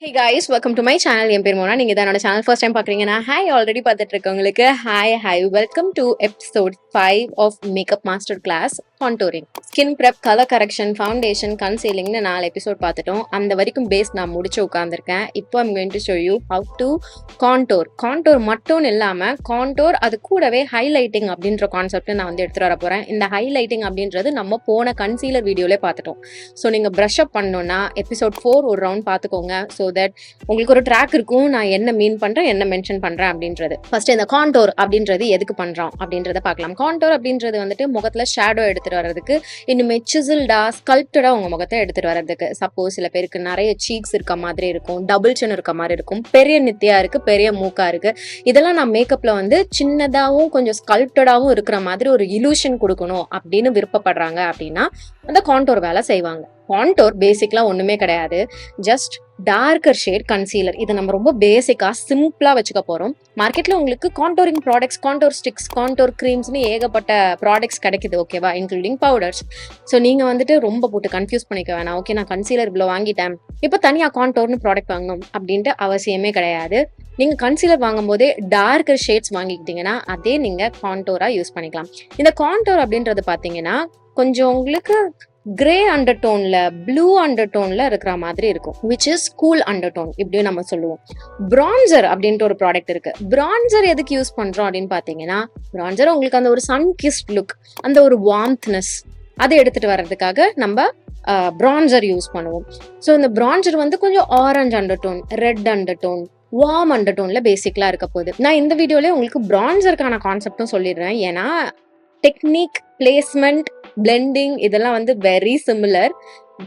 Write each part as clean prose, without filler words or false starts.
Hey guys, welcome to my channel. என் பேர் மோனா. நீங்க தான் என்னோட சேனல் ஃபர்ஸ்ட் டைம் பாக்குறீங்கன்னா ஹாய் ஆல்ரெடி பார்த்துட்டு இருக்கவங்களுக்கு hi welcome to episode 5 of makeup master class contouring. Skin prep, colour correction, foundation, கன்சீலிங்னு 4 episode பார்த்துட்டோம். அந்த வரைக்கும் பேஸ் நான் முடிச்சு உட்காந்துருக்கேன். இப்போ I'm going to show you how to contour. Contour மட்டும் இல்லாம கான்டோர் அது கூடவே ஹைலைட்டிங் அப்படின்ற கான்செப்ட் நான் வந்து எடுத்துட்டு வர போறேன். இந்த ஹைலைட்டிங் அப்படின்றது நம்ம போன கன்சீலர் வீடியோல பார்த்துட்டோம். ஸோ நீங்க ப்ரஷ் அப் பண்ணணும்னா எபிசோட் 4 ஒரு ரவுண்ட் பார்த்துக்கோங்க. ஸோ தட் உங்களுக்கு ஒரு ட்ராக் இருக்கும், நான் என்ன மீன் பண்றேன், என்ன மென்ஷன் பண்றேன் அப்படின்றது. ஃபர்ஸ்ட் இந்த கான்டோர் அப்படின்றது எதுக்கு பண்றோம் அப்படின்றத பார்க்கலாம். கான்டோர் அப்படின்றது வந்துட்டு முகத்துல ஷேடோ எடுத்துட்டு வர்றதுக்கு, இன்னுமே சிசில்டா ஸ்கல்ப்டடா உங்க முகத்தை எடுத்துட்டு வர்றதுக்கு. சப்போஸ் சில பேருக்கு நிறைய சீக்ஸ் இருக்க மாதிரி இருக்கும், டபுள் சின் இருக்க மாதிரி இருக்கும், பெரிய நெத்தியா இருக்கு, பெரிய மூக்கா இருக்கு. இதெல்லாம் நான் மேக்கப்ல வந்து சின்னதாவும் கொஞ்சம் ஸ்கல்ப்டடாவும் இருக்கிற மாதிரி ஒரு இலூஷன் கொடுக்கணும் அப்படின்னு விருப்பப்படுறாங்க அப்படின்னா அந்த கான்டோர் வேலை செய்வாங்க. கான்டோர் பேசிக்லா ஒண்ணுமே கிடையாது, ஜஸ்ட் டார்க்கர் ஷேட் கன்சீலர். இதை நம்ம ரொம்ப பேசிக்கா சிம்பிளா வச்சுக்க போறோம். மார்க்கெட்ல உங்களுக்கு contouring products, contour sticks, contour கிரீம்ஸ்னு ஏகப்பட்ட ப்ராடக்ட்ஸ் கிடைக்குது, ஓகேவா, இன்க்ளூடிங் பவுடர்ஸ். ஸோ நீங்க வந்துட்டு ரொம்ப போட்டு கன்ஃபியூஸ் பண்ணிக்க வேணாம். ஓகே, நான் கன்சீலர் இவ்வளோ வாங்கிட்டேன், இப்போ தனியா கான்டோர்னு ப்ராடக்ட் வாங்கணும் அப்படின்ட்டு அவசியமே கிடையாது. நீங்க கன்சீலர் வாங்கும் போதே டார்க்கர் ஷேட்ஸ் வாங்கிக்கிட்டீங்கன்னா அதே நீங்க கான்டோரா யூஸ் பண்ணிக்கலாம். இந்த கான்டோர் அப்படின்றது பாத்தீங்கன்னா கொஞ்சம் உங்களுக்கு கிரே அண்டர்டோன்ல, ப்ளூ அண்டர்டோன்ல இருக்கிற மாதிரி இருக்கும், விச் இஸ் கூல் அண்டர்டோன் இப்படி நம்ம சொல்லுவோம். பிரான்சர் அப்படின்ட்டு ஒரு ப்ராடக்ட் இருக்கு. பிரான்சர் எதுக்கு யூஸ் பண்றோம் அப்படின்னு பாத்தீங்கன்னா, பிரான்சர் உங்களுக்கு அந்த ஒரு சன் கிஸ்ட் லுக், அந்த ஒரு வார்ம்த்னஸ் அதை எடுத்துட்டு வர்றதுக்காக நம்ம பிரான்சர் யூஸ் பண்ணுவோம். ஸோ இந்த பிரான்சர் வந்து கொஞ்சம் orange undertone, red undertone, warm அண்டர்டோன்ல பேசிக்கலா இருக்க போகுது. நான் இந்த வீடியோல உங்களுக்கு பிரான்சருக்கான கான்செப்டும் சொல்லிடுறேன். ஏன்னா டெக்னிக், பிளேஸ்மெண்ட், பிளெண்டிங் இதெல்லாம் வந்து வெரி சிமிலர்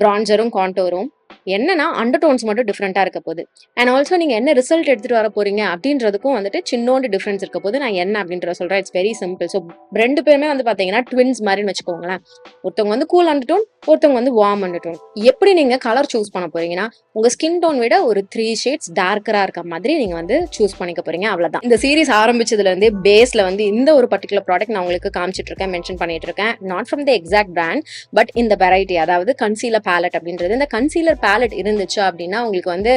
பிரான்சரும் கான்டோரும். என்னன்னா அண்டர்டோன்ஸ் மட்டும் டிஃப்ரெண்டா இருக்க போகுது. அண்ட் ஆல்சோ நீங்க என்ன ரிசல்ட் எடுத்துட்டு வர போறீங்க அப்படின்றதுக்கும் வந்துட்டு சின்னோண்டு டிஃபரன்ஸ் இருக்க போது. நான் என்ன அப்படின்றத சொல்றேன். It's very simple. ஸோ ரெண்டு பேருமே வந்து பாத்தீங்கன்னா ட்வின்ஸ் மாதிரின்னு வச்சுக்கோங்களேன். ஒருத்தவங்க வந்து கூல் அண்டர்டோன், ஒருத்தவங்க வந்து வார்ம் அண்டர்டோன். எப்படி நீங்க கலர் சூஸ் பண்ண போறீங்கன்னா உங்க ஸ்கின் டோன் விட ஒரு 3 ஷேட்ஸ் டார்க்கரா இருக்க மாதிரி நீங்க வந்து சூஸ் பண்ணிக்க போறீங்க, அவ்வளவுதான். இந்த சீரிஸ் ஆரம்பிச்சதுல இருந்தே பேஸ்ல வந்து இந்த ஒரு பர்டிகுலர் ப்ராடக்ட் நான் உங்களுக்கு காமிச்சிட்டு இருக்கேன், மென்ஷன் பண்ணிட்டு இருக்கேன். Not from the exact brand, but இந்த வெரைட்டி, அதாவது கன்சீலர் பேலட் அப்படின்றது. இந்த கன்சீலர் பேலட் இருந்துச்சு அப்படின்னா உங்களுக்கு வந்து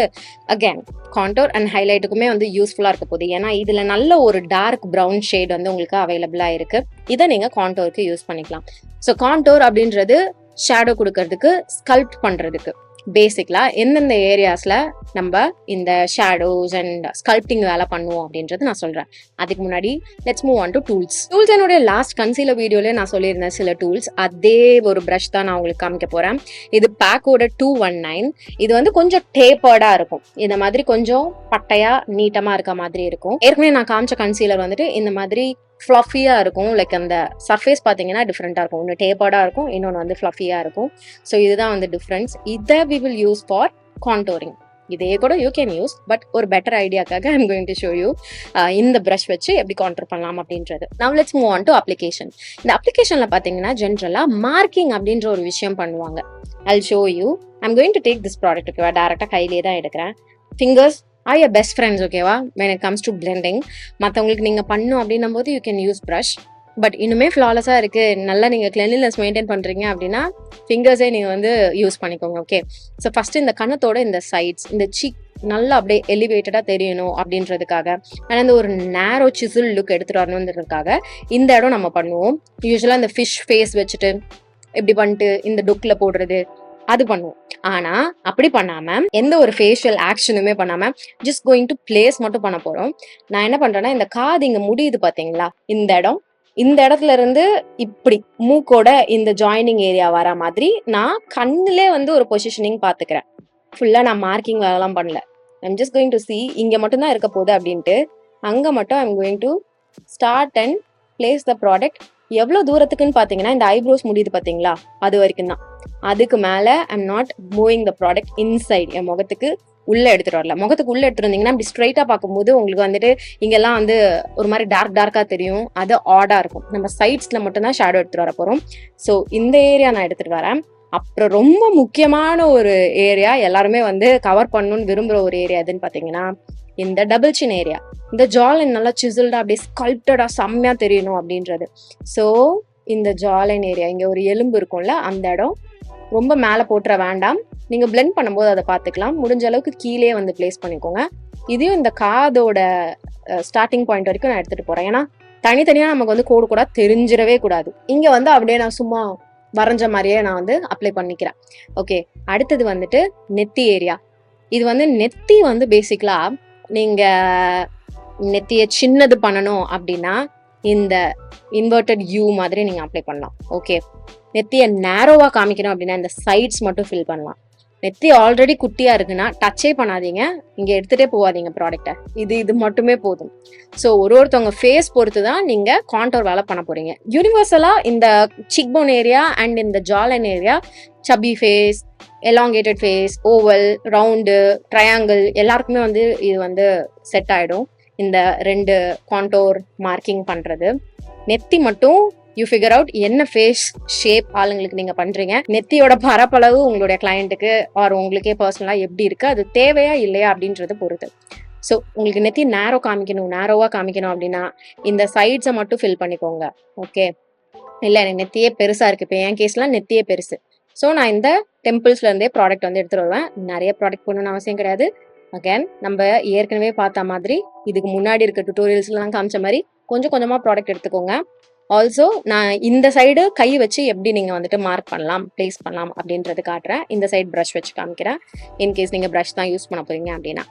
அகைன் கான்டோர் அண்ட் ஹைலைட்டுக்குமே வந்து யூஸ்ஃபுல்லா இருக்க போகுது. ஏன்னா இதுல நல்ல ஒரு டார்க் ப்ரௌன் ஷேட் வந்து உங்களுக்கு அவைலபிளா இருக்கு. இதை நீங்க கான்டோருக்கு யூஸ் பண்ணிக்கலாம். ஸோ கான்டோர் அப்படின்றது ஷேடோ கொடுக்கறதுக்கு, ஸ்கல்ப்ட் பண்றதுக்கு. பேசிக்லா எந்தெந்த ஏரியாஸ்ல நம்ம இந்த ஷேடோஸ் அண்ட் ஸ்கல்ப்டிங் வேலை பண்ணுவோம் அப்படின்றது நான் சொல்றேன். அதுக்கு முன்னாடி let's move on to tools. என்னுடைய லாஸ்ட் கன்சீலர் வீடியோல நான் சொல்லியிருந்தேன் சில டூல்ஸ். அதே ஒரு பிரஷ் தான் நான் உங்களுக்கு காமிக்க போறேன். இது பேக்கோட 219. இது வந்து கொஞ்சம் டேப்பர்டா இருக்கும், இந்த மாதிரி கொஞ்சம் பட்டையா நீட்டமா இருக்க மாதிரி இருக்கும். ஏற்கனவே நான் காமிச்ச கன்சீலர் வந்துட்டு இந்த மாதிரி ஃப்ளஃபியா இருக்கும். லைக் அந்த சர்ஃபேஸ் பாத்தீங்கன்னா டிஃப்ரெண்டா இருக்கும். ஒன்று டேப்பர்டா இருக்கும், இன்னொன்று வந்து ஃப்ளஃபியா இருக்கும். ஸோ இதுதான் வந்து டிஃப்ரென்ஸ். இதை we will use for contouring. இதே கூட யூ கேன் யூஸ், பட் ஒரு பெட்டர் ஐடியாக்காக I'm going to show you இந்த ப்ரஷ் வச்சு எப்படி கான்டூர் பண்ணலாம் அப்படின்றது. Now let's move on to application. இந்த அப்ளிகேஷன்ல பாத்தீங்கன்னா ஜென்ரலா மார்க்கிங் அப்படின்ற ஒரு விஷயம் பண்ணுவாங்க. I'll show you. I'm going to take this product, ஓகேவா, டைரக்டா கையிலே தான் எடுக்கிறேன். Fingers are your best friends, ஓகேவா, when it comes to blending. மற்றவங்களுக்கு நீங்க பண்ணும் அப்படின்னும் போது you can use brush. But இன்னுமே ஃப்ளாலஸா இருக்கு, நல்லா நீங்க கிளென்லினஸ் மெயின்டைன் பண்றீங்க அப்படின்னா ஃபிங்கர்ஸே நீங்க வந்து யூஸ் பண்ணிக்கோங்க. ஓகே, ஸோ ஃபர்ஸ்ட் இந்த கண்ணத்தோட இந்த சைட்ஸ், இந்த சீக் நல்லா அப்படியே எலிவேட்டடா தெரியணும் அப்படின்றதுக்காக, ஆனால் இந்த ஒரு நேரோ சிசில் லுக் எடுத்துட்டு வரணுன்றதுக்காக இந்த இடம் நம்ம பண்ணுவோம். யூஸ்வலா இந்த ஃபிஷ் ஃபேஸ் வச்சுட்டு இப்படி பண்ணிட்டு இந்த டொக்ல போடுறது அது பண்ணுவோம். ஆனா அப்படி பண்ணாம எந்த ஒரு ஃபேஷியல் ஆக்ஷனுமே பண்ணாம ஜஸ்ட் கோயிங் டு பிளேஸ் மட்டும் பண்ண போறோம். நான் என்ன பண்றேன்னா, இந்த காது இங்க முடியுது பாத்தீங்களா, இந்த இடம், இந்த இடத்துல இருந்து இப்படி மூக்கோட இந்த ஜாயினிங் ஏரியா வர மாதிரி நான் கண்ணுலே வந்து ஒரு பொசிஷனிங் பாத்துக்கிறேன். ஃபுல்லா நான் மார்க்கிங் வேலைலாம் பண்ணல. I'm just going to C இங்க மட்டும் தான் இருக்க போகுது அப்படின்ட்டு அங்க மட்டும் I'm going to start and place the product. எவ்வளவு தூரத்துக்குன்னு பாத்தீங்கன்னா இந்த ஐப்ரோஸ் முடியுது பாத்தீங்களா, அது வரைக்கும் தான். அதுக்கு மேல I'm not moving the product inside. என் முகத்துக்கு உள்ள எடுத்துட்டு வரல. முகத்துக்கு உள்ள எடுத்துட்டு வந்தீங்கன்னா அப்படி ஸ்ட்ரைட்டா பார்க்கும்போது உங்களுக்கு வந்துட்டு இங்கெல்லாம் வந்து ஒரு மாதிரி டார்க்கா தெரியும், அது ஆடா இருக்கும். நம்ம சைட்ஸ்ல மட்டும் தான் ஷேடோ எடுத்துட்டு வர போறோம். ஸோ இந்த ஏரியா நான் எடுத்துட்டு வரேன். அப்புறம் ரொம்ப முக்கியமான ஒரு ஏரியா, எல்லாருமே வந்து கவர் பண்ணணும்னு விரும்புற ஒரு ஏரியா எதுன்னு பாத்தீங்கன்னா இந்த டபுள் சின் ஏரியா. இந்த ஜாலைன் நல்லா சிசில்டா அப்படியே ஸ்கல்ப்டடா செம்மையா தெரியணும் அப்படின்றது. ஸோ இந்த ஜாலைன் ஏரியா, இங்க ஒரு எலும்பு இருக்கும்ல, அந்த இடம் ரொம்ப மேல போட்டுற வேண்டாம், நீங்க பிளெண்ட் பண்ணும்போது அதை பார்த்துக்கலாம். முடிஞ்ச அளவுக்கு கீழே வந்து பிளேஸ் பண்ணிக்கோங்க. இதையும் இந்த காதோட ஸ்டார்டிங் பாயிண்ட் வரைக்கும் நான் எடுத்துட்டு போறேன். ஏன்னா தனித்தனியா நமக்கு வந்து கோடு கூட தெரிஞ்சிடவே கூடாது. இங்க வந்து அப்படியே நான் சும்மா வரைஞ்ச மாதிரியே நான் வந்து அப்ளை பண்ணிக்கிறேன். ஓகே, அடுத்தது வந்துட்டு நெத்தி ஏரியா. இது வந்து நெத்தி வந்து பேசிக்கலா நீங்க நெத்திய சின்னது பண்ணணும் அப்படின்னா இந்த இன்வெர்டட் யூ மாதிரி நீங்க அப்ளை பண்ணலாம். ஓகே, நெத்திய நேரோவா காமிக்கணும் அப்படின்னா இந்த சைட்ஸ் மட்டும் ஃபில் பண்ணலாம். நெத்தி ஆல்ரெடி குட்டியா இருக்குன்னா டச்சே பண்ணாதீங்க, இங்க எடுத்துட்டே போவாதீங்க ப்ராடக்டை. இது மட்டுமே போதும். ஸோ ஒருத்தவங்க ஃபேஸ் பொறுத்து தான் நீங்க கான்டோர் வேலை பண்ண போறீங்க. யூனிவர்சலா இந்த சிக் போன் ஏரியா அண்ட் இந்த jawline area, chubby face, elongated face, oval, round, triangle எல்லாருக்குமே வந்து இது வந்து செட் ஆயிடும். இந்த 2 கான்டோர் மார்க்கிங் பண்றது. நெத்தி மட்டும் யூ ஃபிகர் அவுட் என்ன ஃபேஸ் ஷேப் ஆளுங்களுக்கு நீங்க பண்றீங்க, நெத்தியோட பரப்பளவு உங்களுடைய கிளையண்ட்டுக்கு ஆர் உங்களுக்கே பர்சனலா எப்படி இருக்கு, அது தேவையா இல்லையா அப்படின்றத பொறுத்து. ஸோ உங்களுக்கு நெத்தி நேரோவா காமிக்கணும் அப்படின்னா இந்த சைட்ஸை மட்டும் ஃபில் பண்ணிக்கோங்க. ஓகே, இல்லை எனக்கு நெத்தியே பெருசா இருக்கு. இப்போ என் கேஸ்லாம் நெத்தியே பெருசு. ஸோ நான் இந்த டெம்பிள்ஸ்ல இருந்தே ப்ராடக்ட் வந்து எடுத்துட்டு வருவேன். நிறைய ப்ராடக்ட் போடணும்னு அவசியம் கிடையாது. அகேன் நம்ம ஏற்கனவே பார்த்த மாதிரி இதுக்கு முன்னாடி இருக்க டுட்டோரியல்ஸ்லாம் காமிச்ச மாதிரி கொஞ்சம் கொஞ்சமா ப்ராடக்ட் எடுத்துக்கோங்க. ஆல்சோ நான் இந்த சைடு கை வச்சு எப்படி நீங்க வந்துட்டு மார்க் பண்ணலாம், பிளேஸ் பண்ணலாம் அப்படின்றது காட்டுறேன். இந்த சைடு ப்ரஷ் வச்சு காமிக்கிறேன், இன்கேஸ் நீங்க ப்ரஷ் தான் யூஸ் பண்ண போறீங்க அப்படின்னா.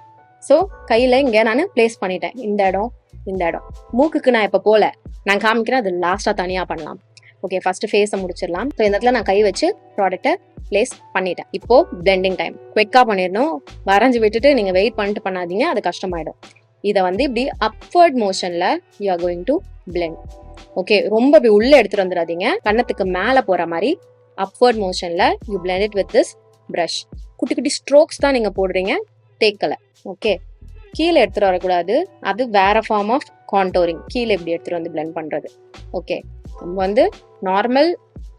ஸோ கையில இங்க நான் பிளேஸ் பண்ணிட்டேன். இந்த இடம் மூக்குக்கு நான் இப்ப போல நான் காமிக்கிறேன், அது லாஸ்டா தனியா பண்ணலாம். ஓகே, ஃபர்ஸ்ட் ஃபேஸை முடிச்சிடலாம். ஸோ இந்த இடத்துல நான் கை வச்சு ப்ராடக்ட்டை பிளேஸ் பண்ணிட்டேன். இப்போ பிளெண்டிங் டைம் குவிக்கா பண்ணிடணும். வரைஞ்சு விட்டுட்டு நீங்க வெயிட் பண்ணிட்டு பண்ணாதீங்க, அது கஷ்டமாயிடும். இதை வந்து இப்படி அப்வர்ட் மோஷன்ல you are going to blend. Okay, ரொம்ப இப்படி உள்ள எடுத்துட்டு வந்துடாதீங்க, கண்ணத்துக்கு மேல போற மாதிரி அப்வர்ட் மோஷன்ல you blend it with this brush. குட்டி குட்டி ஸ்ட்ரோக்ஸ் தான் நீங்க போடுறீங்க, தேக்கலை. ஓகே, கீழே எடுத்துட்டு வரக்கூடாது, அது வேற ஃபார்ம் ஆஃப் கான்டோரிங். கீழே இப்படி எடுத்துட்டு வந்து பிளெண்ட் பண்றது. ஓகே, நம்ம வந்து நார்மல்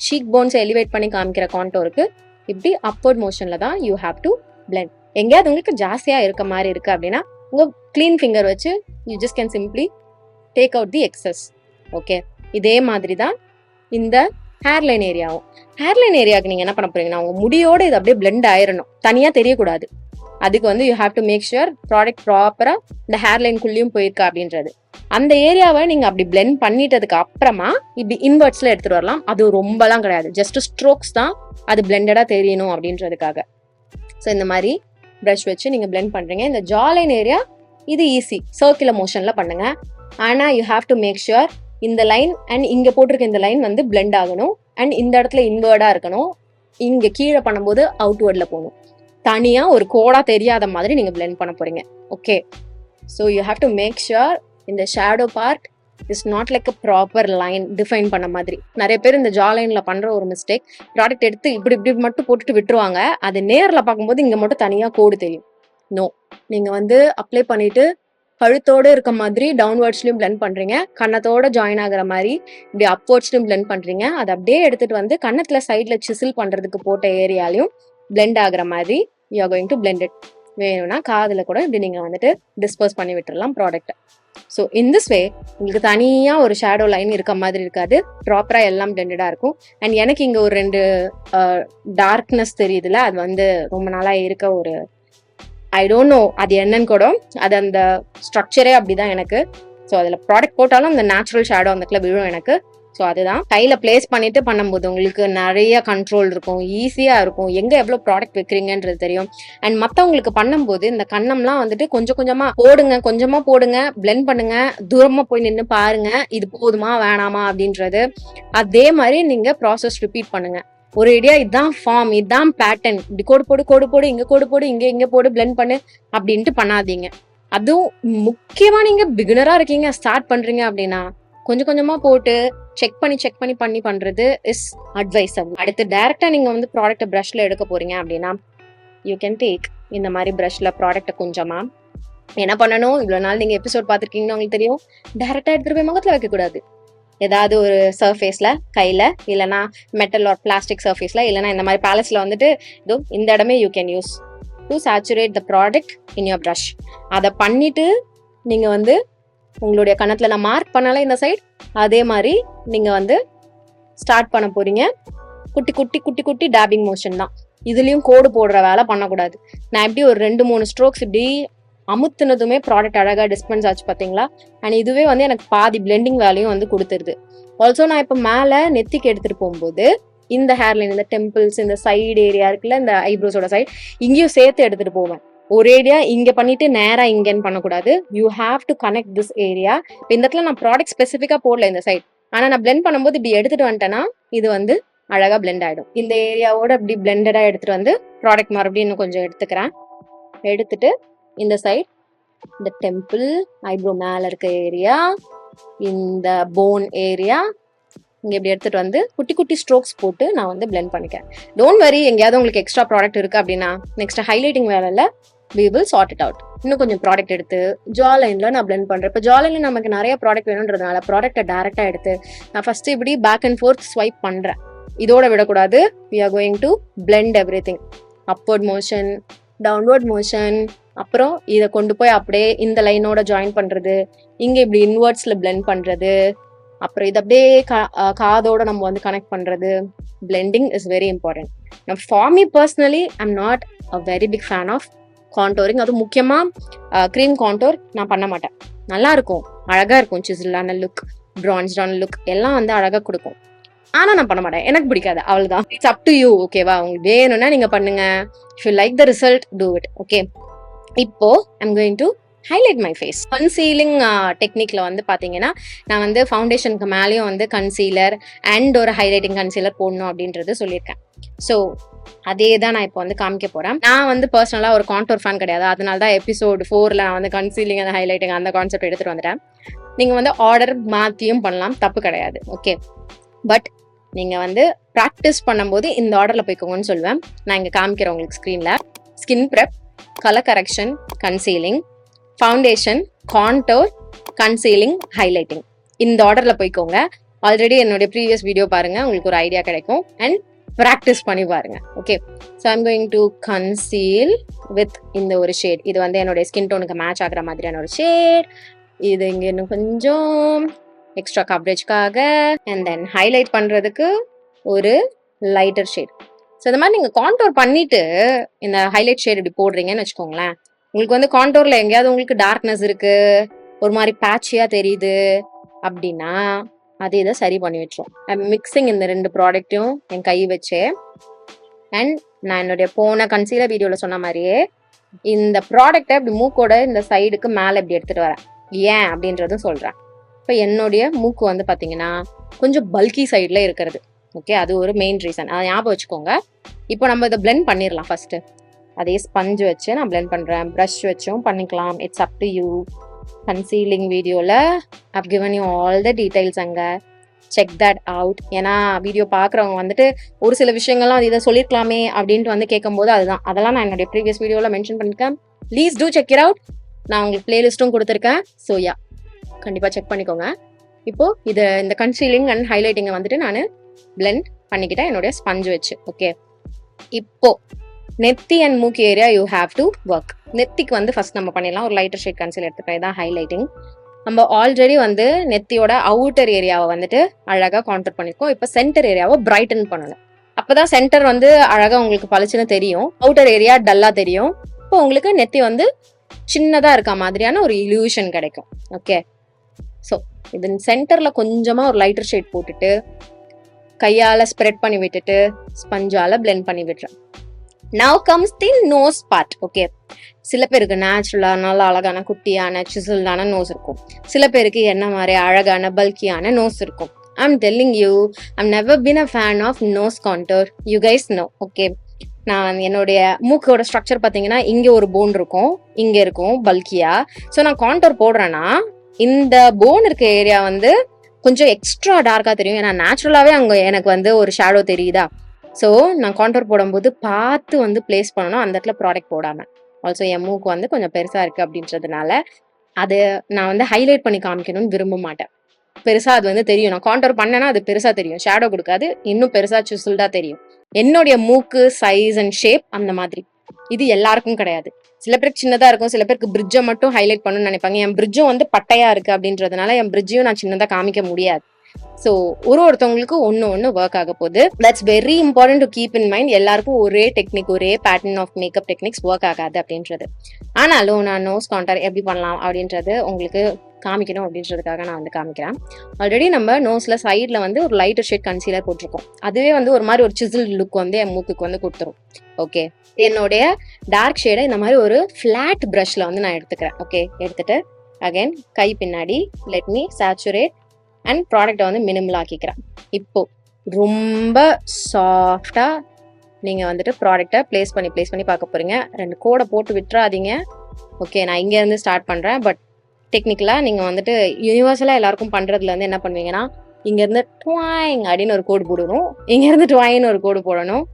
சீக் போன்ஸ் எலிவேட் பண்ணி காமிக்கிற கான்டோருக்கு இப்படி அப்வர்ட் மோஷன்ல தான் யூ ஹாவ் டு பிளெண்ட். எங்கேயாவது உங்களுக்கு ஜாஸ்தியா இருக்க மாதிரி இருக்கு அப்படின்னா உங்க கிளீன் ஃபிங்கர் வச்சு you just can simply take out the excess. Okay, இதே மாதிரி தான் இந்த ஹேர்லைன் ஏரியாவும். ஹேர்லைன் ஏரியாவுக்கு நீங்க என்ன பண்ண போறீங்கன்னா உங்க முடியோட இது அப்படியே பிளெண்ட் ஆயிடணும், தனியா தெரியக்கூடாது. அதுக்கு வந்து you have to make sure product ப்ராப்பரா இந்த ஹேர்லைனுக்குள்ளேயும் போயிருக்கா அப்படின்றது. அந்த ஏரியாவை நீங்க அப்படி பிளெண்ட் பண்ணிட்டதுக்கு அப்புறமா இப்படி இன்வெர்ட்ஸ்ல எடுத்துட்டு வரலாம். அது ரொம்பலாம் கிடையாது, ஜஸ்ட் ஸ்ட்ரோக்ஸ் தான், அது பிளெண்டடா தெரியணும் அப்படின்றதுக்காக. ஸோ இந்த மாதிரி ப்ரஷ் வச்சு நீங்க பிளெண்ட் பண்றீங்க. இந்த ஜாலைன் ஏரியா இது ஈஸி, சர்க்குலர் மோஷன்ல பண்ணுங்க. ஆனா you have to make sure இந்த லைன் அண்ட் இங்க போட்டிருக்க இந்த லைன் வந்து பிளெண்ட் ஆகணும். அண்ட் இந்த இடத்துல இன்வர்டா இருக்கணும். இங்க கீழே பண்ணும்போது அவுட்வர்ட்ல போகணும். தனியா ஒரு கோடா தெரியாத மாதிரி நீங்க பிளெண்ட் பண்ண போறீங்க. Okay, so you have to make sure இந்த shadow part is not like a proper line define பண்ண மாதிரி. நிறைய பேர் இந்த ஜா லைன்ல பண்ற ஒரு மிஸ்டேக், ப்ராடக்ட் எடுத்து இப்படி இப்படி மட்டும் போட்டுட்டு விட்டுருவாங்க. அது நேர்ல பார்க்கும்போது இங்க மட்டும் தனியா கோடு தெரியும். நோ, நீங்க வந்து அப்ளை பண்ணிட்டு கழுத்தோட இருக்க மாதிரி டவுன்வர்ட்ஸ்லயும் பிளெண்ட் பண்றீங்க, கண்ணத்தோட ஜாயின் ஆகுற மாதிரி இப்படி அப்வர்ட்ஸ்லயும் பிளெண்ட் பண்றீங்க. அதை அப்படியே எடுத்துட்டு வந்து கண்ணத்துல சைட்ல சிசில் பண்றதுக்கு போட்ட ஏரியாலையும் பிளெண்ட் ஆகுற மாதிரி you are going to blend it. வேணும்னா காதுல கூட இப்படி நீங்க வந்துட்டு டிஸ்போஸ் பண்ணி விட்டுறலாம் product. So in this way உங்களுக்கு தனியா ஒரு ஷேடோ லைன் இருக்க மாதிரி இருக்காது, ப்ராப்பரா எல்லாம் பிளெண்டடா இருக்கும். அண்ட் எனக்கு இங்க ஒரு 2 டார்க்னஸ் தெரியுதுல, அது வந்து ரொம்ப நாளா இருக்க ஒரு ஐ டோன்ட் நோ அது என்னன்னு கூட, அது அந்த ஸ்ட்ரக்சரே அப்படிதான் எனக்கு. ஸோ அதில் ப்ராடக்ட் போட்டாலும் அந்த நேச்சுரல் ஷேடோ அந்த இடத்துல விழும் எனக்கு. ஸோ அதுதான் கையில் பிளேஸ் பண்ணிட்டு பண்ணும்போது உங்களுக்கு நிறைய கண்ட்ரோல் இருக்கும், ஈஸியாக இருக்கும், எங்கே எவ்வளோ ப்ராடக்ட் வைக்கிறீங்கன்றது தெரியும். அண்ட் மற்றவங்களுக்கு பண்ணும்போது இந்த கண்ணம்லாம் வந்துட்டு கொஞ்சம் கொஞ்சமாக போடுங்க, பிளெண்ட் பண்ணுங்க, தூரமாக போய் நின்று பாருங்க இது போதுமா வேணாமா அப்படின்றது. அதே மாதிரி நீங்கள் ப்ராசஸ் ரிப்பீட் பண்ணுங்க. ஒரு ஐடியா இதுதான் ஃபார்ம், இதுதான் பேட்டர்ன், இப்படி கோடு போடு, இங்க கோடு போடு, இங்க போடு, பிளெண்ட் பண்ணு அப்படின்ட்டு பண்ணாதீங்க. அதுவும் முக்கியமா நீங்க பிகினரா இருக்கீங்க, ஸ்டார்ட் பண்றீங்க அப்படின்னா கொஞ்சம் கொஞ்சமா போட்டு செக் பண்ணி பண்றது இஸ் அட்வைசபிள். அடுத்து டைரக்டா நீங்க வந்து ப்ராடக்ட் பிரஷ்ல எடுக்க போறீங்க அப்படின்னா யூ கேன் டேக் இந்த மாதிரி பிரஷ்ல ப்ராடக்ட் கொஞ்சமா என்ன பண்ணணும், இவ்வளவு நாள் நீங்க எபிசோட் பார்த்துருக்கீங்கன்னு உங்களுக்கு தெரியும், டைரக்டா எடுத்துட்டு போய் முகத்துல வைக்க கூடாது. ஏதாவது ஒரு சர்ஃபேஸ்ல கையில, இல்லைன்னா மெட்டல் ஆர் பிளாஸ்டிக் சர்ஃபேஸ்ல, இல்லைன்னா இந்த மாதிரி பேலஸ்ல வந்துட்டு இந்த இடமே you can use to saturate the product in your brush. அதை பண்ணிட்டு நீங்க வந்து உங்களுடைய கணத்துல நான் மார்க் பண்ணல இந்த சைட், அதே மாதிரி நீங்க வந்து ஸ்டார்ட் பண்ண போறீங்க. குட்டி டேபிங் மோஷன் தான். இதுலயும் கோடு போடுற வேலை பண்ணக்கூடாது. நான் எப்படி ஒரு 2-3 ஸ்ட்ரோக்ஸ் இப்படி அமுத்துனதுமே ப்ராடக்ட் அழகா டிஸ்பென்ஸ் ஆச்சு பாத்தீங்களா. அண்ட் இதுவே வந்து எனக்கு பாதி பிளெண்டிங் வேலையும் வந்து கொடுத்துருது. ஆல்சோ நான் இப்ப மேல நெத்திக்கு எடுத்துட்டு போகும்போது இந்த ஹேர்லைன், இந்த டெம்பிள்ஸ், இந்த சைடு ஏரியா இருக்குல்ல, இந்த ஐப்ரோஸோட சைடு, இங்கேயும் சேர்த்து எடுத்துட்டு போவேன். ஒரேடியா இங்க பண்ணிட்டு நேரா இங்கன்னு பண்ணக்கூடாது. You have to connect this area. இந்த இடத்துல நான் ப்ராடக்ட் ஸ்பெசிஃபிக்கா போடல இந்த சைட், ஆனா நான் பிளெண்ட் பண்ணும்போது இப்படி எடுத்துட்டு வந்துட்டேன்னா இது வந்து அழகா பிளெண்ட் ஆயிடும். இந்த ஏரியாவோட இப்படி பிளெண்டடா எடுத்துட்டு வந்து ப்ராடக்ட் மறுபடியும் இன்னும் கொஞ்சம் எடுத்துக்கிறேன். எடுத்துட்டு இந்த சைட், இந்த டெம்பிள், ஐப்ரோ மேல இருக்க ஏரியா, இந்த போன் ஏரியா இங்க இப்படி எடுத்துட்டு வந்து குட்டி குட்டி ஸ்ட்ரோக்ஸ் போட்டு நான் வந்து பிளெண்ட் பண்ணிக்கிறேன். டோன்ட் வரி, எங்கேயாவது உங்களுக்கு எக்ஸ்ட்ரா ப்ராடக்ட் இருக்கு அப்படின்னா நெக்ஸ்ட் ஹைலைட்டிங் வேலையில we will sort it out. இன்னும் கொஞ்சம் ப்ராடக்ட் எடுத்து ஜா லைன்ல நான் பிளெண்ட் பண்றேன். இப்போ ஜா லைன்ல நமக்கு நிறைய ப்ராடக்ட் வேணும்ன்றதுனால ப்ராடக்ட்டை டைரக்டா எடுத்து நான் ஃபர்ஸ்ட் இப்படி பேக் அண்ட் ஃபோர்த் ஸ்வைப் பண்றேன். இதோட விடக்கூடாது. we are going to blend everything. upward motion, downward motion, அப்புறம் இதை கொண்டு போய் அப்படியே இந்த லைனோட ஜாயின் பண்றது, இங்க இப்படி இன்வர்ட்ஸ்ல பிளெண்ட் பண்றது, அப்புறம் இது அப்படியே காதோட நம்ம வந்து கனெக்ட் பண்றது. Blending is very important. நான் for me personally I'm not a very big fan of contouring. அதுவும் முக்கியமா க்ரீம் கான்டோர் நான் பண்ண மாட்டேன். நல்லா இருக்கும், அழகா இருக்கும், சிசிலான லுக், பிரான்ஸ்டான லுக் எல்லாம் வந்து அழகா கொடுக்கும். ஆனா நான் பண்ண மாட்டேன், எனக்கு பிடிக்காது, அவ்வளவுதான். It's up to you. ஓகேவா? உங்களுக்கு வேணும்னா நீங்க பண்ணுங்க. If you like the result, do it. Okay, இப்போ I'm going to highlight my face. Concealing டெக்னிக்ல வந்து பாத்தீங்கன்னா நான் வந்து ஃபவுண்டேஷனுக்கு மேலேயும் வந்து கன்சீலர் அண்ட் ஒரு ஹைலைட்டிங் கன்சீலர் போடணும் அப்படின்றது சொல்லியிருக்கேன். ஸோ அதே தான் நான் இப்போ வந்து காமிக்க போறேன். நான் வந்து பர்சனலா ஒரு கான்டோர் ஃபேன் கிடையாது. அதனால தான் எபிசோடு 4ல நான் வந்து கன்சீலிங் அந்த ஹைலைட்டிங் அந்த கான்செப்ட் எடுத்துட்டு வந்துட்டேன். நீங்க வந்து ஆர்டர் மாத்தியும் பண்ணலாம், தப்பு கிடையாது. ஓகே, பட் நீங்க வந்து ப்ராக்டிஸ் பண்ணும்போது இந்த ஆர்டர்ல போய்க்கோங்கன்னு சொல்லுவேன். நான் இங்க காமிக்கிறேன் உங்களுக்கு ஸ்கிரீன்ல. Skin prep, colour correction, concealing, foundation, contour, concealing, highlighting. இந்த ஆர்டர்ல போய்க்கோங்க. ஆல்ரெடி என்னுடைய ப்ரீவியஸ் வீடியோ பாருங்க, உங்களுக்கு ஒரு ஐடியா கிடைக்கும். அண்ட் ப்ராக்டிஸ் பண்ணி பாருங்க. Okay, so I'm going to கன்சீல் with இந்த ஒரு ஷேட். இது வந்து என்னுடைய ஸ்கின் டோனுக்கு மேட்ச் ஆகிற மாதிரியான ஒரு ஷேட். இது இங்க இன்னும் கொஞ்சம் எக்ஸ்ட்ரா கவரேஜ்க்காக. அண்ட் தென் ஹைலைட் பண்றதுக்கு ஒரு லைட்டர் ஷேட். ஸோ இந்த மாதிரி நீங்க கான்டோர் பண்ணிட்டு இந்த ஹைலைட் ஷேட் இப்படி போடுறீங்கன்னு வச்சுக்கோங்களேன், உங்களுக்கு வந்து கான்டோர்ல எங்கேயாவது உங்களுக்கு டார்க்னஸ் இருக்கு, ஒரு மாதிரி பேட்சியா தெரியுது அப்படின்னா அது இதை சரி பண்ணி வச்சிரும். மிக்சிங் இந்த 2 ப்ராடக்ட்டையும் என் கை வச்சு, அண்ட் நான் என்னுடைய போன கன்சீலர் வீடியோல சொன்ன மாதிரியே இந்த ப்ராடக்டை இப்படி மூக்கோட இந்த சைடுக்கு மேலே இப்படி எடுத்துட்டு வரேன். ஏன் அப்படின்றதும் சொல்றேன். இப்போ என்னுடைய மூக்கு வந்து பாத்தீங்கன்னா கொஞ்சம் பல்கி சைட்ல இருக்கிறது. ஓகே, அது ஒரு மெயின் ரீசன், அதை ஞாபகம் வச்சுக்கோங்க. இப்போ நம்ம இதை பிளெண்ட் பண்ணிடலாம். ஃபர்ஸ்ட் அதே ஸ்பஞ்ச் வச்சு நான் பிளெண்ட் பண்றேன், ப்ரஷ் வச்சும் பண்ணிக்கலாம். It's up to you. Concealing வீடியோல I've given you all the details அங்க, செக் தட் அவுட். ஏன்னா வீடியோ பாக்குறவங்க வந்துட்டு ஒரு சில விஷயங்கள்லாம் இதை சொல்லிருக்கலாமே அப்படின்ட்டு வந்து கேட்கும்போது அதெல்லாம் நான் என்னுடைய ப்ரீவியஸ் வீடியோல மென்ஷன் பண்ணிருக்கேன். Please do check it out. நான் உங்களுக்கு பிளேலிஸ்டும் கொடுத்துருக்கேன். ஸோ யா, கண்டிப்பா செக் பண்ணிக்கோங்க. இப்போ இந்த கன்சீலிங் அண்ட் ஹைலைட்டிங்கை வந்துட்டு நான் பிளெண்ட் பண்ணிக்கிட்டேன் என்னுடைய ஸ்பஞ்ச் வச்சு. ஓகே, இப்போ நெத்தி அண்ட் மூக்கு area you have to work. நெத்திக்கு வந்து ஃபர்ஸ்ட் நம்ம பண்ணிடலாம். ஒரு லைட்டர் ஷேட் கன்சீலர் எடுத்துக்கலாம். இதான் ஹைலைட்டிங். நம்ம ஆல்ரெடி வந்து நெத்தியோட அவுட்டர் ஏரியாவை வந்துட்டு அழகா கான்டூர் பண்ணிருக்கோம். இப்போ சென்டர் ஏரியாவை பிரைட்டன் பண்ணணும். அப்பதான் சென்டர் வந்து அழகா உங்களுக்கு பளிச்சுன்னு தெரியும், அவுட்டர் ஏரியா டல்லா தெரியும். இப்போ உங்களுக்கு நெத்தி வந்து சின்னதா இருக்க மாதிரியான ஒரு இல்யூஷன் கிடைக்கும். ஓகே, ஸோ இது சென்டர்ல கொஞ்சமா ஒரு லைட்டர் ஷேட் போட்டுட்டு கையால ஸ்ப்ரெட் பண்ணி விட்டுட்டு ஸ்பஞ்சால பிளெண்ட் பண்ணி விட்டுறேன். Now comes the nose part. Okay, சில பேருக்கு நேச்சுரலா நல்ல அழகான குட்டியான சிசில்டான நோஸ் இருக்கும். சில பேருக்கு என்ன மாதிரி அழகான பல்கியான நோஸ் இருக்கும். I'm telling you, I've never been a fan of nose contour. You guys know. Okay, நான் என்னுடைய மூக்கோட ஸ்ட்ரக்சர் பாத்தீங்கன்னா இங்க ஒரு போன் இருக்கும், இங்க இருக்கும் பல்கியா. ஸோ நான் கான்டோர் போடுறேன்னா இந்த போன் இருக்க ஏரியா வந்து கொஞ்சம் எக்ஸ்ட்ரா டார்க்கா தெரியும். ஏன்னா நேச்சுரலாவே அங்க எனக்கு வந்து ஒரு ஷேடோ தெரியுதா. ஸோ நான் கான்டோர் போடும்போது பார்த்து வந்து பிளேஸ் பண்ணணும், அந்த இடத்துல ப்ராடக்ட் போடாம. ஆல்சோ என் மூக்கு வந்து கொஞ்சம் பெருசா இருக்கு அப்படின்றதுனால அது நான் வந்து ஹைலைட் பண்ணி காமிக்கணும்னு விரும்ப மாட்டேன். பெருசா அது வந்து தெரியும். நான் கான்டோர் பண்ணேன்னா அது பெருசா தெரியும், ஷேடோ கொடுக்காது, இன்னும் பெருசா சிசில்டா தெரியும். என்னுடைய மூக்கு சைஸ் அண்ட் ஷேப் அந்த மாதிரி. இது எல்லாருக்கும் கிடையாது. சில பேருக்கு சின்னதா இருக்கும், சில பேருக்கு பிரிட்ஜை மட்டும் ஹைலைட் பண்ணணும்னு நினைப்பாங்க. என் பிரிட்ஜும் வந்து பட்டையா இருக்கு அப்படின்றதுனால என் பிரிட்ஜையும் நான் சின்னதா காமிக்க முடியாது. ஸோ ஒருத்தவங்களுக்கு ஒன்று ஒர்க் ஆக போகுது. That's very important to keep in mind. எல்லாருக்கும் ஒரே டெக்னிக், ஒரே pattern of makeup techniques work ஆகாது அப்படின்றது. ஆனாலும் நான் நோஸ் கான்டர் எப்படி பண்ணலாம் அப்படின்றது உங்களுக்கு காமிக்கணும் அப்படின்றதுக்காக நான் வந்து காமிக்கிறேன். ஆல்ரெடி நம்ம நோஸ்ல சைட்ல வந்து ஒரு லைட்டர் ஷேட் கன்சீலர் போட்டிருக்கோம். அதுவே வந்து ஒரு மாதிரி ஒரு சிசில் லுக் வந்து என் மூக்குக்கு வந்து கொடுத்துரும். ஓகே, என்னுடைய டார்க் ஷேடை இந்த மாதிரி ஒரு ஃபிளாட் ப்ரஷ்ல வந்து நான் எடுத்துக்கிறேன். ஓகே, எடுத்துட்டு அகைன் கை பின்னாடி லெட் மீ சேச்சுரேட் அண்ட் ப்ராடக்டை வந்து மினிமல் ஆக்கிக்கிறேன். இப்போ ரொம்ப சாஃப்டா நீங்க வந்துட்டு ப்ராடக்டை பிளேஸ் பண்ணி பார்க்க போறீங்க. 2 கோடை போட்டு விட்டுறாதீங்க. ஓகே, நான் இங்க இருந்து ஸ்டார்ட் பண்றேன். பட் டெக்னிக்கலா நீங்க வந்துட்டு யூனிவர்சலா எல்லாருக்கும் பண்றதுல வந்து என்ன பண்ணுவீங்கன்னா, இங்க இருந்து ட்வாயிங் அப்படின்னு ஒரு கோடு போடணும், இங்க இருந்து ட்வாயின்னு ஒரு கோடு போடணும்.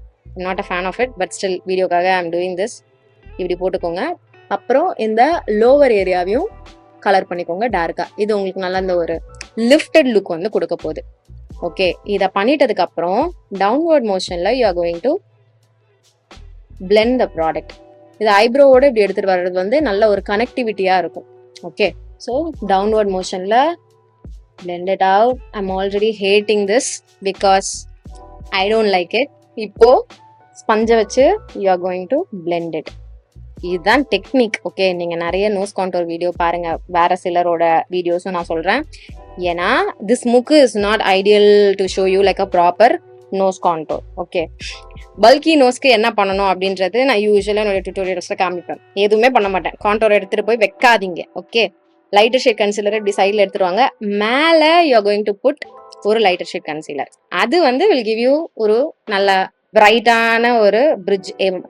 Not a fan of it, but still வீடியோக்காக ஐ எம் டூயிங் திஸ். இப்படி போட்டுக்கோங்க. அப்புறம் இந்த லோவர் ஏரியாவையும் கலர் பண்ணிக்கோங்க டார்க்கா. இது உங்களுக்கு நல்லா இந்த ஒரு லிஃப்டட் லுக் வந்து கொடுக்க போகுது. ஓகே, இதை பண்ணிட்டதுக்கு அப்புறம் டவுன்வர்ட் மோஷன்ல you are going to blend the product. இது ஐப்ரோவோட இப்படி எடுத்துட்டு வர்றது வந்து நல்ல ஒரு கனெக்டிவிட்டியா இருக்கும். ஓகே, ஸோ டவுன்வர்ட் மோஷன்ல blend it out. I'm already hating this because I don't like it. இப்போ ஸ்பஞ்சை வச்சு you are going to blend it. இதுதான் டெக்னிக். ஓகே, நீங்க நிறைய நோஸ் கான்டோர் வீடியோ பாருங்க, வேற சிலரோட வீடியோஸும் நான் சொல்றேன். ஏன்னா திஸ் மூக்கு is not ideal to show you like a proper nose contour. Okay, bulky நோஸ்க்கு என்ன பண்ணணும் அப்படின்றது நான் யூஸ்வலாக என்னோட டியூட்டோரியல்ஸ்ல காமிப்பேன். எதுவுமே பண்ண மாட்டேன். கான்டோர் எடுத்துட்டு போய் வைக்காதீங்க. ஓகே, லைட்டர் ஷேட் கன்சீலர் இப்படி சைட்ல எடுத்துருவாங்க. மேல you are going to put ஒரு லைட்டர் ஷேட் கன்சீலர். அது வந்து வில் கிவ் யூ ஒரு நல்ல பிரைட்டான ஒரு பிரிட்ஜ்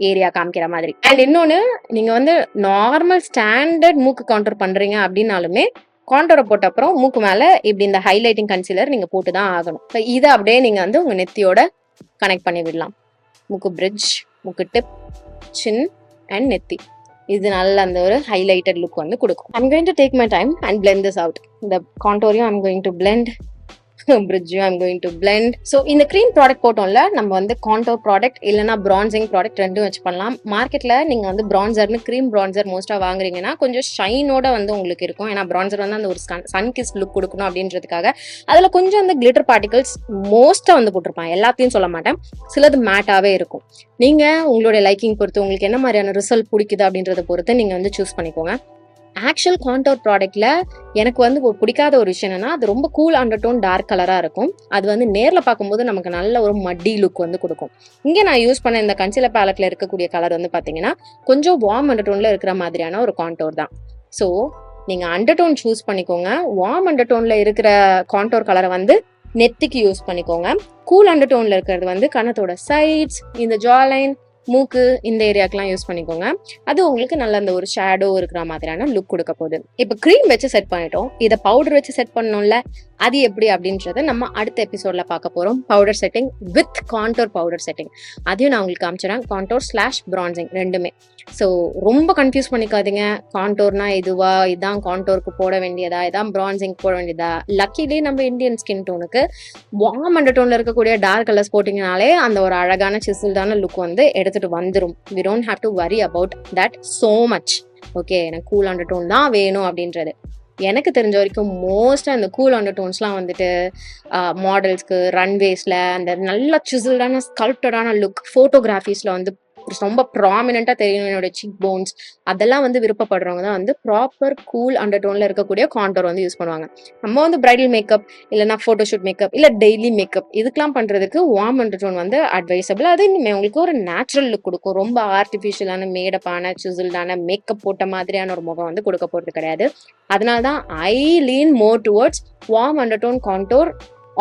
ஏரியா காமிக்கிற மாதிரி. அண்ட் இன்னொன்னு, நீங்க வந்து நார்மல் ஸ்டாண்டர்ட் மூக்கு கான்டோர் பண்றீங்க அப்படின்னாலுமே கான்டோரை போட்ட அப்புறம் மூக்கு மேல இப்படி இந்த ஹைலைட்டிங் கன்சீலர் நீங்க போட்டுதான் ஆகணும். இதை அப்படியே நீங்க வந்து உங்க நெத்தியோட கனெக்ட் பண்ணி விடலாம். மூக்கு பிரிட்ஜ், மூக்கு டிப், சின் அண்ட் நெத்தி. இது நல்ல அந்த ஒரு ஹைலைட்டட் லுக் வந்து கொடுக்கும். I'm going to take my time and blend this out. இந்த கான்டோரையும் ஐம் கோயிங் டு பிளெண்ட், பிரிட்ஜும் I'm going to blend. So இந்த க்ரீம் ப்ராடக்ட் போட்டோம்ல, நம்ம வந்து கான்டோர் ப்ராடக்ட் இல்லைனா பிரான்சிங் ப்ராடக்ட் ரெண்டும் வச்சு பண்ணலாம். மார்க்கெட்ல நீங்க வந்து பிரான்சர்னு க்ரீம் பிரான்சர் மோஸ்டா வாங்குறீங்கன்னா கொஞ்சம் ஷைனோட வந்து உங்களுக்கு இருக்கும். ஏன்னா பிரான்சர் வந்து அந்த ஒரு சன் கிஸ் லுக் கொடுக்கணும் அப்படின்றதுக்காக அதுல கொஞ்சம் அந்த கிளிட்டர் பார்ட்டிகல்ஸ் மோஸ்டா வந்து போட்டிருப்பாங்க. எல்லாத்தையும் சொல்ல மாட்டேன், சிலது மேட்டாவே இருக்கும். நீங்க உங்களுடைய லைக்கிங் பொறுத்து, உங்களுக்கு என்ன மாதிரியான ரிசல்ட் பிடிக்குது அப்படின்றத பொறுத்து நீங்க வந்து சூஸ் பண்ணிக்கோங்க. ஆக்சுவல் கான்டோர் ப்ராடக்ட்ல எனக்கு வந்து பிடிக்காத ஒரு விஷயம் என்னன்னா, அது ரொம்ப கூல் அண்டர்டோன் டார்க் கலரா இருக்கும். அது வந்து நேர்ல பார்க்கும்போது நமக்கு நல்ல ஒரு மட்டி லுக் வந்து கொடுக்கும். இங்க நான் யூஸ் பண்ண இந்த கன்சீலர் பேலட்ல இருக்கக்கூடிய கலர் வந்து பாத்தீங்கன்னா கொஞ்சம் வார்ம் அண்டர்டோன்ல இருக்கிற மாதிரியான ஒரு கான்டோர் தான். ஸோ நீங்க அண்டர்டோன் சூஸ் பண்ணிக்கோங்க. வார்ம் அண்டர்டோன்ல இருக்கிற கான்டோர் கலரை வந்து நெத்திக்கு யூஸ் பண்ணிக்கோங்க. கூல் அண்டர்டோன்ல இருக்கிறது வந்து கண்ணத்தோட சைட்ஸ், இந்த ஜாலைன், மூக்கு, இந்த ஏரியாக்கெல்லாம் யூஸ் பண்ணிக்கோங்க. அது உங்களுக்கு நல்ல அந்த ஒரு ஷேடோ இருக்கிற மாதிரியான லுக் கொடுக்க போகுது. இப்போ க்ரீம் வச்சு செட் பண்ணிட்டோம், இதை பவுடர் வச்சு செட் பண்ணோம்ல, அது எப்படி அப்படின்றத நம்ம அடுத்த எபிசோட்ல பார்க்க போறோம். Powder setting with contour powder setting, அதையும் நான் உங்களுக்கு காமிச்சிடறேன். கான்டோர் ஸ்லாஷ் பிரான்சிங் ரெண்டுமே. ஸோ ரொம்ப கன்ஃபியூஸ் பண்ணிக்காதீங்க. கான்டோர்னா இதுவா, இதான் கான்டோருக்கு போட வேண்டியதா, இதான் பிரான்சிங் போட வேண்டியதா. லக்கிலி நம்ம இந்தியன் ஸ்கின் டோனுக்கு வார்ம் அண்டர்டோன்ல இருக்கக்கூடிய டார்க் கலர்ஸ் போட்டிங்கனாலே அந்த ஒரு அழகான சிசில்டான லுக் வந்து எடுத்துட்டு வந்துடும். we don't have to worry about that so much. Okay, எனக்கு கூல் அண்டர்டோன் தான் வேணும் அப்படின்றது. எனக்கு தெரிஞ்ச வரைக்கும் மோஸ்டா இந்த கூல் அண்டர்டோன்ஸ்லாம் வந்துட்டு மாடல்ஸ்க்கு, ரன்வேஸ்ல அந்த நல்ல சிசில்டான ஸ்கல்ப்டடான லுக், ஃபோட்டோகிராஃபிஸ்ல வந்து ரொம்ப ப்ராமினெண்டா தெரியும் என்னோட சிக் போன்ஸ், அதெல்லாம் வந்து விருப்பப்படுறவங்க தான் வந்து ப்ராப்பர் கூல் அண்டர்டோன்ல இருக்கக்கூடிய கான்டோர் வந்து யூஸ் பண்ணுவாங்க. நம்ம வந்து பிரைடல் மேக்கப் இல்லைன்னா ஃபோட்டோஷூட் மேக்கப் இல்லை டெய்லி மேக்கப் இதுக்கெல்லாம் பண்றதுக்கு வார்ம் அண்டர்டோன் வந்து அட்வைசபிள். அது இன்னுமே உங்களுக்கு ஒரு நேச்சுரல் லுக் கொடுக்கும். ரொம்ப ஆர்டிஃபிஷியலான மேடப்பான சிசில்டான மேக்கப் போட்ட மாதிரியான ஒரு முகம் வந்து கொடுக்க போறது கிடையாது. அதனாலதான் I lean more towards warm undertone contour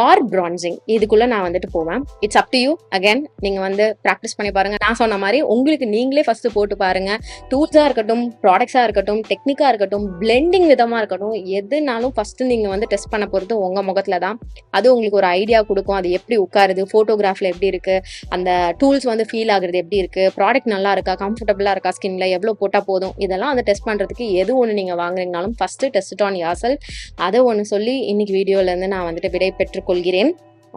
or bronzing. இதுக்குள்ள நான் வந்துட்டு போவேன். It's up to you. Again நீங்க வந்து ப்ராக்டிஸ் பண்ணி பாருங்க. நான் சொன்ன மாதிரி உங்களுக்கு நீங்களே ஃபர்ஸ்ட் போட்டு பாருங்க. டூல்ஸா இருக்கட்டும், ப்ராடக்ட்ஸா இருக்கட்டும், டெக்னிக்கா இருக்கட்டும், பிளெண்டிங் விதமா இருக்கட்டும், எதுனாலும் ஃபர்ஸ்ட் நீங்க வந்து டெஸ்ட் பண்ண போறது உங்க முகத்துல தான். அது உங்களுக்கு ஒரு ஐடியா கொடுக்கும். அது எப்படி உட்காருது, போட்டோகிராஃப்ல எப்படி இருக்கு, அந்த டூல்ஸ் வந்து ஃபீல் ஆகுறது எப்படி இருக்கு, ப்ராடக்ட் நல்லா இருக்கா, கம்ஃபர்டபுளா இருக்கா, ஸ்கின்ல எவ்வளவு போட்டா போதும், இதெல்லாம் வந்து டெஸ்ட் பண்றதுக்கு எது ஒன்று நீங்க வாங்குறீங்கனாலும் ஃபர்ஸ்ட் டெஸ்ட் ஆன் யோர்செல்ஃப். அதை ஒன்று சொல்லி இன்னைக்கு வீடியோல இருந்து நான் வந்துட்டு விடை பெற்றுக்கொள்கிறேன்.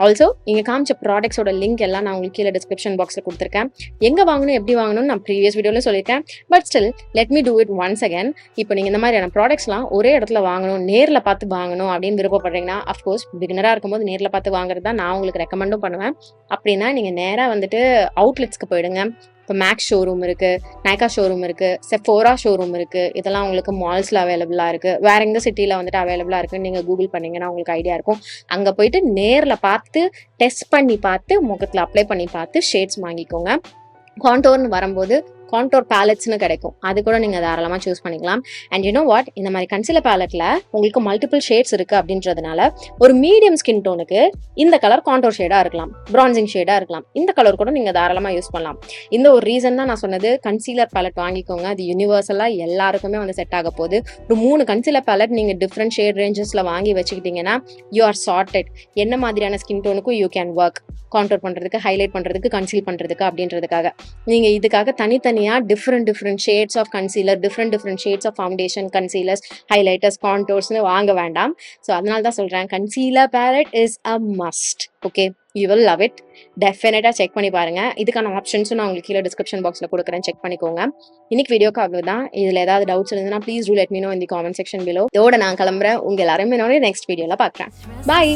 ஆல்சோ இங்கே காமிச்ச ப்ராடக்ட்ஸோட லிங்க் எல்லாம் நான் உங்களுக்கு கீழே டிஸ்கிரிப்ஷன் பாக்ஸில் கொடுத்துருக்கேன். எங்கே வாங்கணும் எப்படி வாங்கணும்னு நான் ப்ரீவியஸ் வீடியோவில் சொல்லியிருக்கேன். But still let me do it once again. இப்போ நீங்கள் இந்த மாதிரியான ப்ராடக்ட்ஸ்லாம் ஒரே இடத்துல வாங்கணும், நேரில் பார்த்து வாங்கணும் அப்படின்னு விருப்பப்படுறீங்கன்னா, அஃப்கோர்ஸ் பிகினராக இருக்கும்போது நேரில் பார்த்து வாங்குறது தான் நான் உங்களுக்கு ரெக்கமெண்டும் பண்ணுவேன். அப்படின்னா நீங்கள் நேராக வந்துட்டு அவுட்லெட்ஸ்க்கு போயிடுங்க. இப்போ மேக்ஸ் ஷோரூம் இருக்குது, நைகா ஷோரூம் இருக்குது, செஃபோரா ஷோரூம் இருக்குது. இதெல்லாம் உங்களுக்கு மால்ஸில் அவைலபிளாக இருக்குது. வேறு எங்கே சிட்டியில் வந்துட்டு அவைலபிளாக இருக்குன்னு நீங்கள் கூகுள் பண்ணிங்கன்னா உங்களுக்கு ஐடியா இருக்கும். அங்கே போயிட்டு நேரில் பார்த்து டெஸ்ட் பண்ணி பார்த்து முகத்தில் அப்ளை பண்ணி பார்த்து ஷேட்ஸ் வாங்கிக்கோங்க. கான்டோர்னு வரும்போது கான்டோர் பேலட்ஸ்னு கிடைக்கும். அது கூட நீங்கள் தாராளமாக சூஸ் பண்ணிக்கலாம். அண்ட் யூ நோ வாட், இந்த மாதிரி கன்சீலர் பேலட்டில் உங்களுக்கு மல்டிபிள் ஷேட்ஸ் இருக்குது அப்படின்றதுனால ஒரு மீடியம் ஸ்கின் டோனுக்கு இந்த கலர் கான்டோர் ஷேடாக இருக்கலாம், பிரான்சிங் ஷேடாக இருக்கலாம். இந்த கலர் கூட நீங்கள் தாராளமாக யூஸ் பண்ணலாம். இந்த ஒரு ரீசன் தான் நான் சொன்னது, கன்சீலர் பேலட் வாங்கிக்கோங்க. அது யூனிவர்சலாக எல்லாருக்குமே வந்து செட் ஆக போகுது. ஒரு 3 கன்சீலர் பேலட் நீங்கள் டிஃப்ரெண்ட் ஷேட் ரேஞ்சஸில் வாங்கி வச்சுக்கிட்டிங்கன்னா யூ ஆர் சார்ட்டட். என்ன மாதிரியான ஸ்கின் டோனுக்கும் யூ கேன் ஒர்க். கான்டோர் பண்ணுறதுக்கு, ஹைலைட் பண்ணுறதுக்கு, கன்சீல் பண்ணுறதுக்கு அப்படின்றதுக்காக நீங்கள் இதுக்காக தனித்தனியாக different shades of concealer, different shades of foundation, concealers, highlighters, கான்டோர்ஸ்னு வாங்க வேண்டாம். ஸோ அதனால தான் சொல்கிறேன், concealer palette is a must. Okay, you will love it. டெஃபினட்டாக செக் பண்ணி பாருங்கள். இதுக்கான ஆப்ஷன்ஸும் நான் உங்களுக்கு கீழே டிஸ்கிரிப்ஷன் பாக்ஸில் கொடுக்குறேன், செக் பண்ணிக்கோங்க. இன்னைக்கு வீடியோக்காக தான். இதில் ஏதாவது டவுட்ஸ் இருந்ததுன்னா please do let me know in the comment section below. இதோட நான் கிளம்புறேன். உங்கள் எல்லாருமே நெக்ஸ்ட் வீடியோவில் பார்க்குறேன். பாய்.